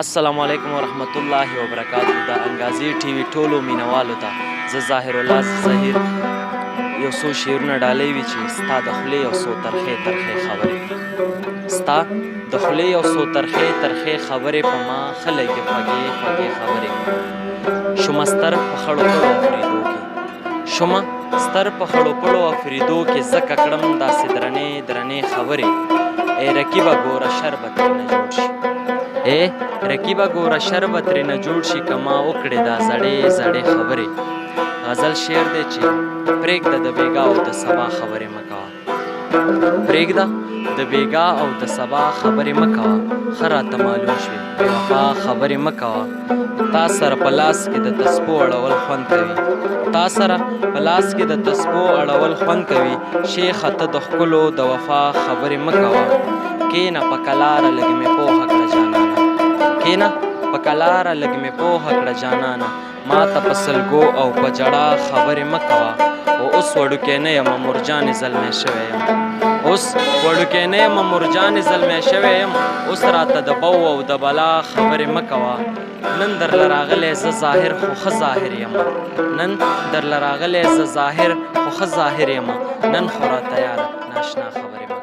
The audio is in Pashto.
السلام علیکم ورحمت الله وبرکاتہ. د انګازي ټي وي ټولو مینوالو ته زه ظاهر الله ظهیر یو څو شعرونه ډالۍ وي چې ستا د خولې یو څو ترخې ترخې خبرې ستا د خولې یو څو ترخې ترخې خبرې په ما ښه لګي خوږې خوږې خبرې شومه ستر په خړو پړو افریدو کې شومه ستر په خړو پړو افریدو کې ځکه کړم داسې درنې درنې خبرې ای رقیبه ګوره شربت نه جوړ شي ای رقیبه ګوره شربت ترېنه جوړ شي که ما وکړې دا زړې زړې خبرې غزل شعر دی چې پرېږده د بېګا او د سبا خبرې مه کوه پرېږده د بېګا او د سبا خبرې مه کوه ښه راته معلوم شوې بې وفا خبرې مه کوه تا سره په لاس کې د تسپو اړول خوند کوي تا سره په لاس کې د تسپو اړول خوند کوي شیخه ته د ښکلو د وفا خبرې مه کوه کښېنه په کلاره لږ مې پوهه کړه جانانه کښېنه په کلاره لږ مې پوهه کړه جانانه ما ته په سلګو او په جړا خبرې مه کوه او اوس وړوکی نه یم مرجانې زلمی شوی یم اوس وړوکی نه یم مرجانې زلمی شوی یم اوس راته د بو او د بلا خبرې مه کوه نن درله راغلی زه ظاهر خو ښه ظاهر یم نن درله راغلی زه ظاهر خو ښه ظاهر یم نن خو راته یاره ناشنا خبرې